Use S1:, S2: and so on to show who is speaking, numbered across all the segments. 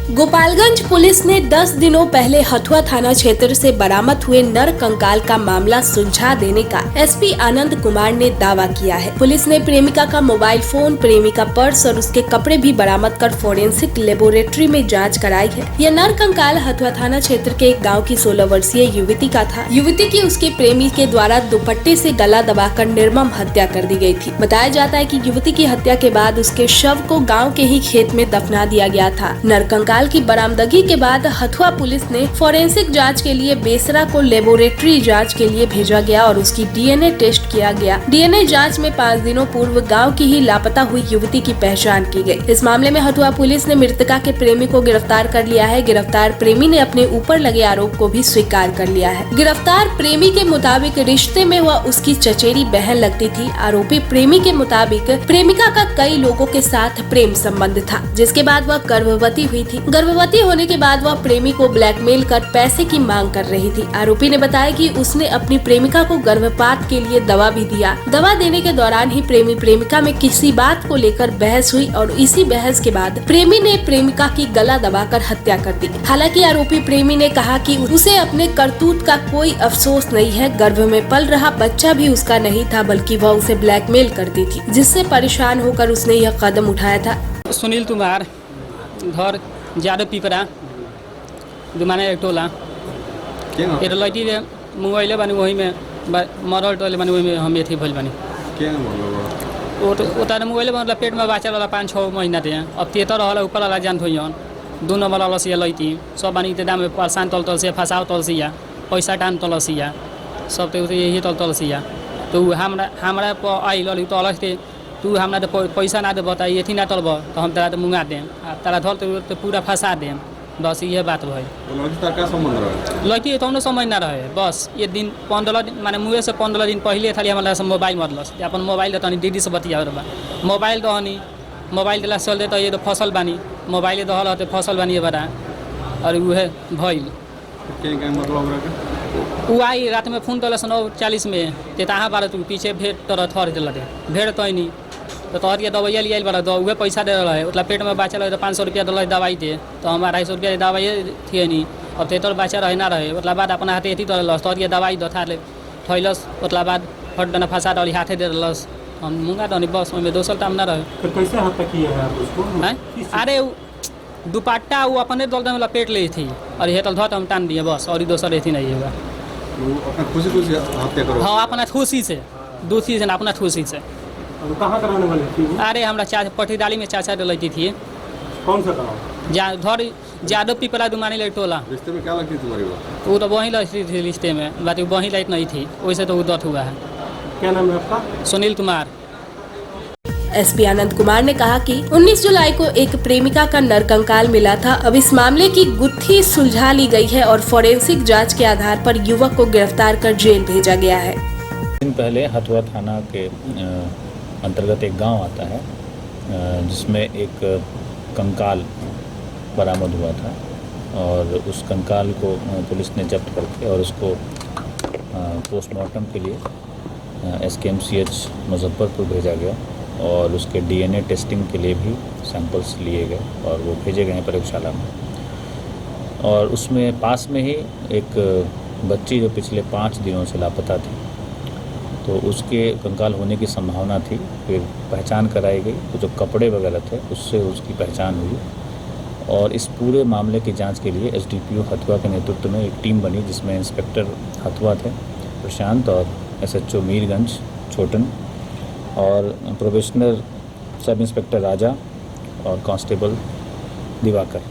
S1: Gopalganj police ने 10 दिनों पहले हथुआ थाना क्षेत्र से बरामद हुए नर कंकाल का मामला सुलझा देने का एसपी आनंद कुमार ने दावा किया है। पुलिस ने प्रेमिका का मोबाइल फोन, प्रेमिका पर्स और उसके कपड़े भी बरामद कर फोरेंसिक लेबोरेटरी में जांच कराई है। यह नर कंकाल हथुआ थाना क्षेत्र के एक गाँव की 16 वर्षीय युवती का था। युवती की उसके प्रेमी के द्वारा दुपट्टे से गला दबाकर निर्मम हत्या कर दी गई थी। बताया जाता है कि युवती की हत्या के बाद उसके शव को गाँव के ही खेत में दफना दिया गया था। नर कंकाल की बरामदगी के बाद हथुआ पुलिस ने फोरेंसिक जांच के लिए बेसरा को लेबोरेटरी जांच के लिए भेजा गया और उसकी डीएनए टेस्ट किया गया। डीएनए जांच में 5 दिनों पूर्व गांव की ही लापता हुई युवती की पहचान की गई। इस मामले में हथुआ पुलिस ने मृतका के प्रेमी को गिरफ्तार कर लिया है। गिरफ्तार प्रेमी ने अपने ऊपर लगे आरोप को भी स्वीकार कर लिया है। गिरफ्तार प्रेमी के मुताबिक रिश्ते में वह उसकी चचेरी बहन लगती थी। आरोपी प्रेमी के मुताबिक प्रेमिका का कई लोगों के साथ प्रेम संबंध था, जिसके बाद वह गर्भवती हुई थी। गर्भवती होने के बाद वह प्रेमी को ब्लैकमेल कर पैसे की मांग कर रही थी। आरोपी ने बताया कि उसने अपनी प्रेमिका को गर्भपात के लिए दवा भी दिया। दवा देने के दौरान ही प्रेमी प्रेमिका में किसी बात को लेकर बहस हुई और इसी बहस के बाद प्रेमी ने प्रेमिका की गला दबाकर हत्या कर दी। हालांकि आरोपी प्रेमी ने कहा कि उसे अपने करतूत का कोई अफसोस नहीं है। गर्भ में पल रहा बच्चा भी उसका नहीं था, बल्कि वह उसे ब्लैकमेल करती थी, जिससे परेशान होकर उसने यह कदम उठाया था।
S2: सुनील कुमार, घर जादव पिपरा, दुमाने एक टोला। ये लड़की रे मोबाइल बनी वही में मरल टोले बनी वही में हम ये भल बनी। वो तो मोबाइल मतलब पेट में बच्चा वाला 5-6 महीना थे। अब तेतर वाला ऊपर वाला जान थोड़ी 2 नंबर वाला से लड़की सब बनी दाम में परेशान तल से फंसाव तल से या पैसा टान तल से या सब तो यही तल से या तो हमारा आई लड़ी तो अलग थे। तू हमरा तो पैसा ना दे बताई ये ना तलब तो हम तेरा तो मुँगा दें, तारा धर तो पूरा फंसा दें। बस ये बात भाई। लड़की तो समझ ना रहे। बस ये दिन 15 दिन माने मुँह से 15 दिन पहले थाली हमारा से मोबाइल मरलस। अपन मोबाइल तो दीदी से बतिया मोबाइल तो हनी मोबाइल दिला चल दे तो ये तो फसल बानी मोबाइल दहल होते फसल बानी बड़ा और वह भइल। वो आई रात में फोन तलस 9:40 में तेताहा बारह तू पीछे भेड़ तर थर दिल भेड़ तो नहीं तो तोहर के दवाइया लिया बड़ा तो वह पैसा दे रहा है। उतना पेट में बचा रहे तो 500 रुपया दिल दवाई दे तो हम 250 रुपया दवाई थे नहीं। अब तेतर बचा रहे ना रहे उतना बाद अपना हाथे तो लस तोहर के दवाई दो था थैलस उतना बाद फट दना फंसा डाली हाथे दे रलस हम मुँगा डाली बस में दोसर टाइम ना रहे।
S3: कैसे हत्या की है उसको?
S2: अरे दुपट्टा वो अपने दल में लपेट ली थी और ये तल धो हम टान दिए बस और दोसर रहती नहीं होगा।
S3: खुशी हत्या करो?
S2: हाँ अपना खुशी से दूसरी से अपना खुशी से।
S3: कहाँ कराने वाले थी?
S2: अरे हमारा चाचा पटीदाली में चाचा लड़की थी।
S3: कौन सा गाँव?
S2: घर जादव पिपरा दुमानी लड़ी टोला।
S3: रिश्ते में क्या लगती तुम्हारी बात?
S2: वो तो वहीं लगती थी रिश्ते में, बात वहीं लाइट नहीं थी, वैसे तो उदत हुआ है।
S3: क्या नाम है आपका?
S2: सुनील कुमार।
S1: एसपी आनंद कुमार ने कहा कि 19 जुलाई को एक प्रेमिका का नरकंकाल मिला था। अब इस मामले की गुत्थी सुलझा ली गई है और फोरेंसिक जांच के आधार पर युवक को गिरफ्तार कर जेल भेजा गया है।
S4: दिन पहले हथुआ थाना के अंतर्गत एक गांव आता है जिसमें एक कंकाल बरामद हुआ था और उस कंकाल को पुलिस ने जब्त करके और उसको पोस्टमार्टम के लिए SKMCH मुजफ्फरपुर भेजा गया और उसके DNA टेस्टिंग के लिए भी सैंपल्स लिए गए और वो भेजे गए हैं प्रयोगशाला में। और उसमें पास में ही एक बच्ची जो पिछले 5 दिनों से लापता थी तो उसके कंकाल होने की संभावना थी। फिर पहचान कराई गई तो जो कपड़े वगैरह थे उससे उसकी पहचान हुई और इस पूरे मामले की जांच के लिए SDPO हथुआ के नेतृत्व में एक टीम बनी जिसमें इंस्पेक्टर हथुआ थे प्रशांत और SHO मीरगंज छोटन और प्रोबेशनर सब इंस्पेक्टर राजा और कांस्टेबल दिवाकर।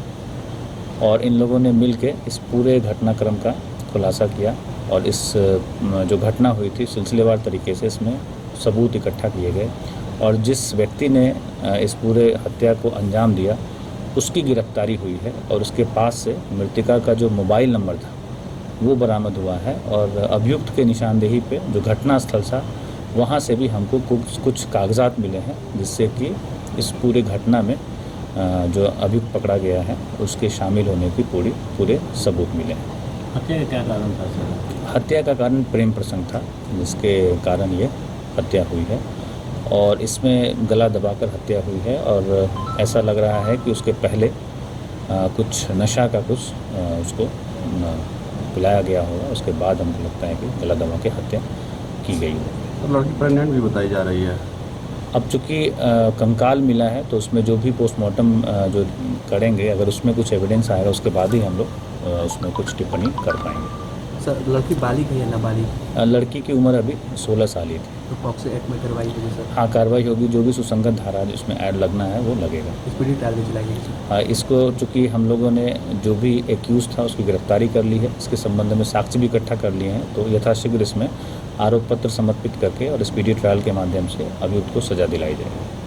S4: और इन लोगों ने मिल के इस पूरे घटनाक्रम का खुलासा किया और इस जो घटना हुई थी सिलसिलेवार तरीके से इसमें सबूत इकट्ठा किए गए और जिस व्यक्ति ने इस पूरे हत्या को अंजाम दिया उसकी गिरफ्तारी हुई है और उसके पास से मृतिका का जो मोबाइल नंबर था वो बरामद हुआ है और अभियुक्त के निशानदेही पे जो घटना स्थल था वहाँ से भी हमको कुछ कागजात मिले हैं जिससे कि इस पूरे घटना में जो अभियुक्त पकड़ा गया है उसके शामिल होने की पूरे सबूत मिले हैं।
S3: हत्या का क्या कारण था?
S4: हत्या का कारण प्रेम प्रसंग था जिसके कारण ये हत्या हुई है और इसमें गला दबाकर हत्या हुई है और ऐसा लग रहा है कि उसके पहले कुछ नशा का कुछ उसको पिलाया गया होगा। उसके बाद हमको लगता है कि गला दबा के हत्या की गई है।
S3: तो लड़की प्रेग्नेंट भी बताई जा रही है।
S4: अब चूँकि कंकाल मिला है तो उसमें जो भी पोस्टमार्टम जो करेंगे, अगर उसमें कुछ एविडेंस आएगा उसके बाद ही हम लोग उसमें कुछ टिप्पणी कर पाएंगे।
S5: सर लड़की बालिग है या नाबालिग?
S4: लड़की की उम्र अभी 16 साल ही थी।
S5: तो पॉक्सो एक्ट में कार्रवाई होगी सर?
S4: हाँ, कार्रवाई होगी। जो भी सुसंगत धारा जिसमें ऐड लगना है वो लगेगा।
S5: स्पीडी ट्रायल भी चलाएगी सर?
S4: इसको चूँकि हम लोगों ने जो भी एक्यूज था उसकी गिरफ्तारी कर ली है, इसके संबंध में साक्ष्य भी इकट्ठा कर लिए हैं, तो यथाशीघ्र इसमें आरोप पत्र समर्पित करके और स्पीडी ट्रायल के माध्यम से अभियुक्त को सजा दिलाई जाएगी।